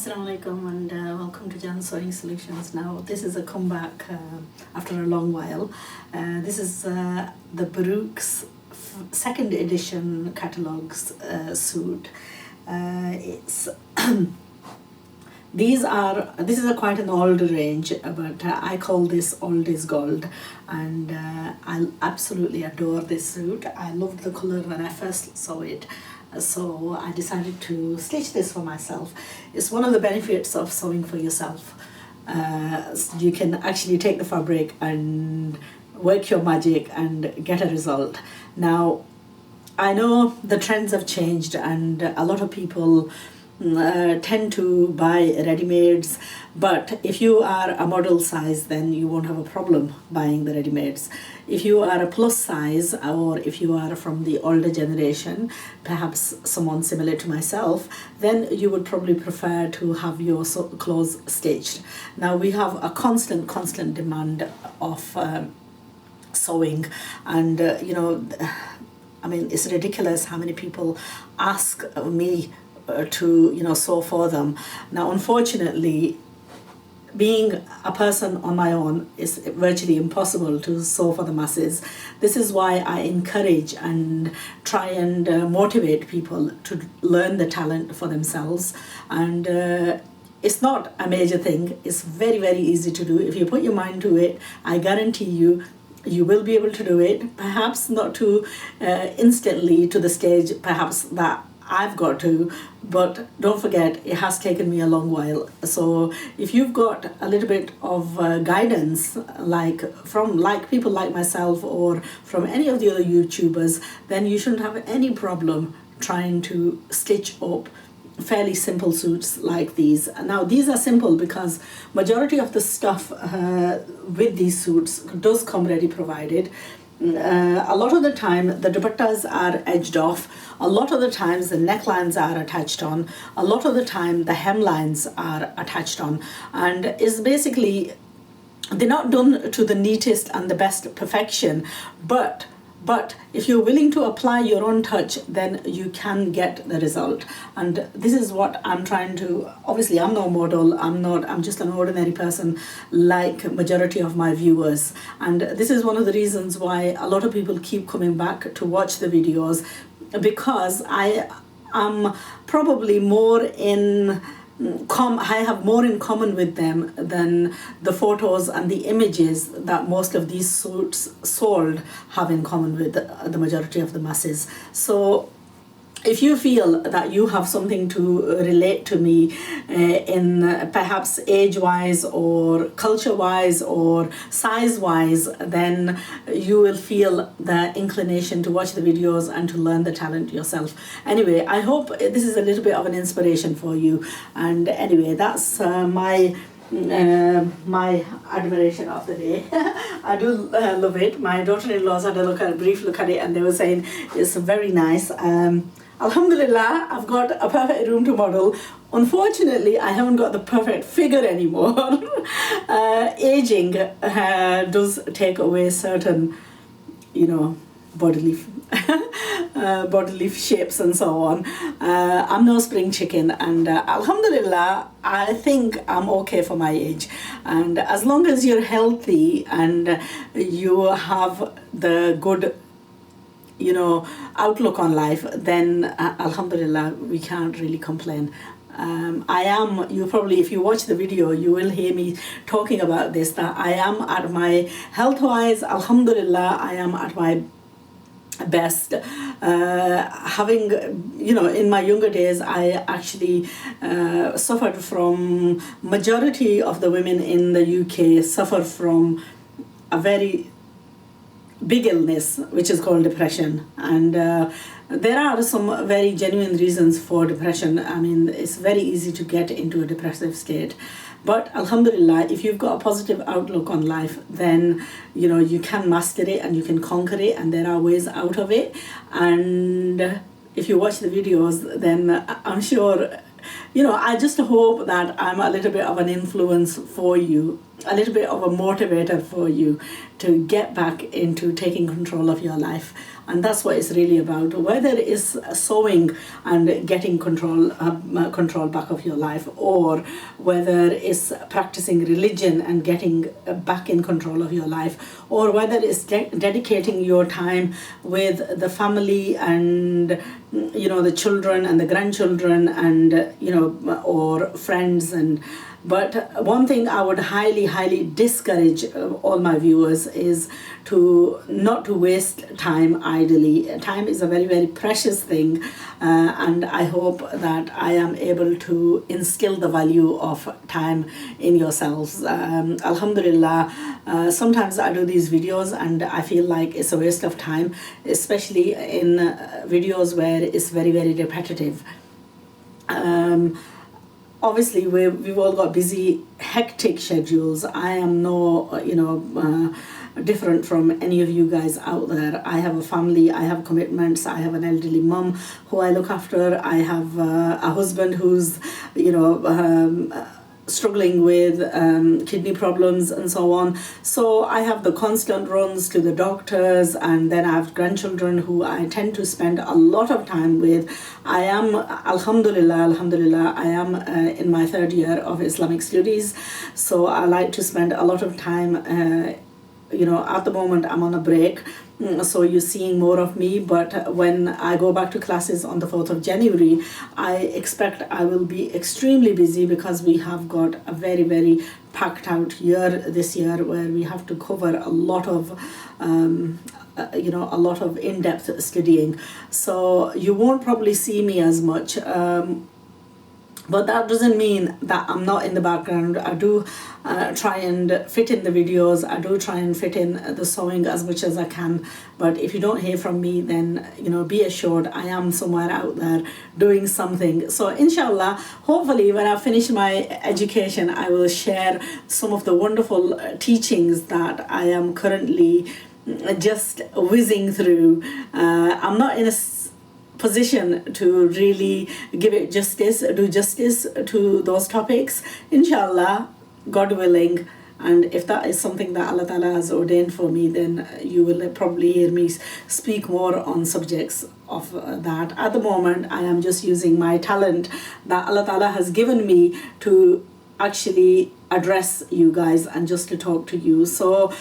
Assalamu alaikum and welcome to Jan Sewing Solutions. Now this is a comeback after a long while. This is the Baruch's second edition catalogues suit. It's this is a quite an old range, but I call this old is gold, and I absolutely adore this suit. I loved the colour when I first saw it, so I decided to stitch this for myself. It's one of the benefits of sewing for yourself. You can actually take the fabric and work your magic and get a result. Now, I know the trends have changed and a lot of people tend to buy ready-mades, but if you are a model size, then you won't have a problem buying the ready-mades. If you are a plus size, or if you are from the older generation, perhaps someone similar to myself, then you would probably prefer to have your clothes stitched. Now we have a constant demand of sewing, and I mean, it's ridiculous how many people ask me to sew for them. Now unfortunately, being a person on my own is virtually impossible to sew for the masses. This is why I encourage and try and motivate people to learn the talent for themselves, and it's not a major thing. It's very easy to do. If you put your mind to it, I guarantee you will be able to do it. Perhaps not to instantly to the stage perhaps that I've got to, but don't forget, it has taken me a long while. So if you've got a little bit of guidance, like people like myself or from any of the other YouTubers, then you shouldn't have any problem trying to stitch up fairly simple suits like these. Now these are simple because majority of the stuff with these suits does come ready provided. A lot of the time the dupattas are edged off, a lot of the times the necklines are attached on, a lot of the time the hemlines are attached on, and it's basically, they're not done to the neatest and the best perfection, but if you're willing to apply your own touch, then you can get the result. And this is what I'm trying to, obviously I'm no model, I'm just an ordinary person like majority of my viewers, and this is one of the reasons why a lot of people keep coming back to watch the videos, because I am probably more in I have more in common with them than the photos and the images that most of these suits sold have in common with the majority of the masses. So if you feel that you have something to relate to me in perhaps age-wise or culture-wise or size-wise, then you will feel the inclination to watch the videos and to learn the talent yourself. Anyway, I hope this is a little bit of an inspiration for you. And anyway, that's my admiration of the day. I do love it. My daughter-in-laws had a brief look at it, and they were saying it's very nice. Alhamdulillah, I've got a perfect room to model. Unfortunately, I haven't got the perfect figure anymore. Aging does take away certain, bodily shapes and so on. I'm no spring chicken, and alhamdulillah, I think I'm okay for my age. And as long as you're healthy and you have the good outlook on life, then alhamdulillah, we can't really complain. If you watch the video, you will hear me talking about this, that I am at my health wise, alhamdulillah, I am at my best. Having in my younger days, I actually suffered from, majority of the women in the UK suffer from a very big illness which is called depression, and there are some very genuine reasons for depression. I mean, it's very easy to get into a depressive state, but alhamdulillah, if you've got a positive outlook on life, then you can master it and you can conquer it, and there are ways out of it. And if you watch the videos, then I'm sure I just hope that I'm a little bit of an influence for you, a little bit of a motivator for you to get back into taking control of your life. and that's what it's really about. Whether it's sewing and getting control back of your life, or whether it's practicing religion and getting back in control of your life, or whether it's dedicating your time with the family and the children and the grandchildren and or friends. And but one thing I would highly discourage all my viewers is to not to waste time idly. Time is a very precious thing, and I hope that I am able to instill the value of time in yourselves. Alhamdulillah, sometimes I do these videos and I feel like it's a waste of time, especially in videos where it's very repetitive. Obviously we've all got busy, hectic schedules. I am no different from any of you guys out there. I have a family, I have commitments, I have an elderly mum who I look after, I have a husband who's struggling with kidney problems and so on. So I have the constant runs to the doctors, and then I have grandchildren who I tend to spend a lot of time with. I am, alhamdulillah, I am in my third year of Islamic studies, so I like to spend a lot of time at the moment I'm on a break, so you're seeing more of me. But when I go back to classes on the 4th of January, I expect I will be extremely busy, because we have got a very packed out year this year, where we have to cover a lot of a lot of in-depth studying. So you won't probably see me as much, but that doesn't mean that I'm not in the background. I do try and fit in the videos. I do try and fit in the sewing as much as I can. But if you don't hear from me, then be assured I am somewhere out there doing something. So inshallah, hopefully when I finish my education, I will share some of the wonderful teachings that I am currently just whizzing through. I'm not in a position to really do justice to those topics. Inshallah, God willing, and if that is something that Allah Ta'ala has ordained for me, then you will probably hear me speak more on subjects of that. At the moment, I am just using my talent that Allah Ta'ala has given me to actually address you guys and just to talk to you. So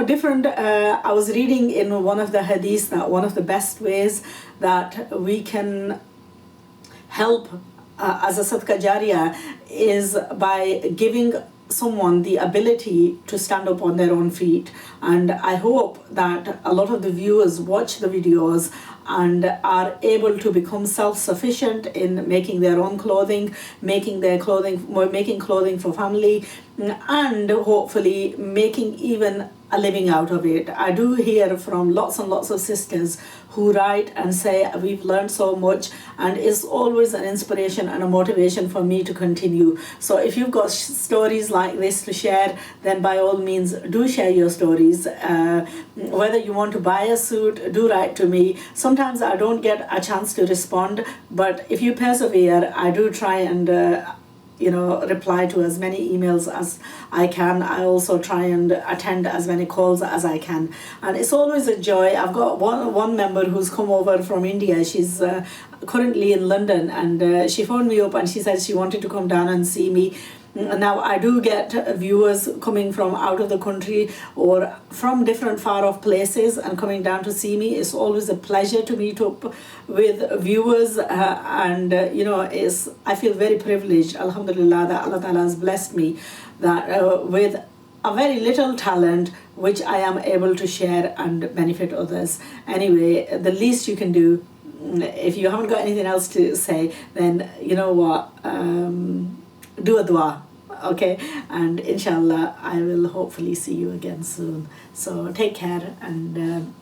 different, I was reading in one of the hadiths that one of the best ways that we can help as a sadaqah jariyah is by giving someone the ability to stand up on their own feet. And I hope that a lot of the viewers watch the videos and are able to become self-sufficient in making their own clothing, making clothing for family, and hopefully making even a living out of it. I do hear from lots and lots of sisters who write and say, we've learned so much, and it's always an inspiration and a motivation for me to continue. So if you've got stories like this to share, then by all means do share your stories. Whether you want to buy a suit, do write to me. Sometimes I don't get a chance to respond, but if you persevere, I do try and reply to as many emails as I can. I also try and attend as many calls as I can, and it's always a joy. I've got one member who's come over from India. She's currently in London, and she phoned me up and she said she wanted to come down and see me. Now I do get viewers coming from out of the country or from different far off places and coming down to see me. It's always a pleasure to meet up with viewers, and I feel very privileged, alhamdulillah, that Allah Ta'ala has blessed me that with a very little talent which I am able to share and benefit others. Anyway, the least you can do, if you haven't got anything else to say, then you know what, do a dua, okay? And inshallah, I will hopefully see you again soon. So take care and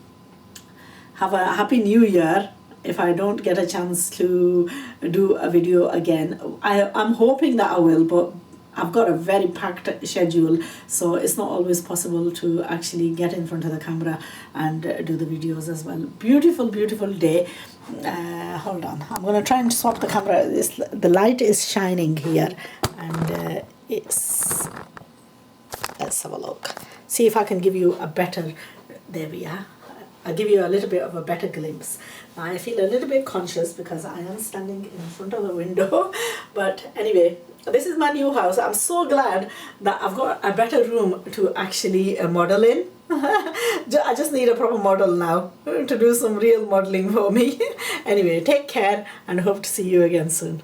have a happy new year. If I don't get a chance to do a video again, I'm hoping that I will, but I've got a very packed schedule, so it's not always possible to actually get in front of the camera and do the videos as well. Beautiful day. Hold on, I'm going to try and swap the camera. The light is shining here, and let's have a look. See if I can give you a better, there we are, I'll give you a little bit of a better glimpse. Now I feel a little bit conscious because I am standing in front of the window. But anyway, this is my new house. I'm so glad that I've got a better room to actually model in. I just need a proper model now to do some real modeling for me. Anyway, take care and hope to see you again soon.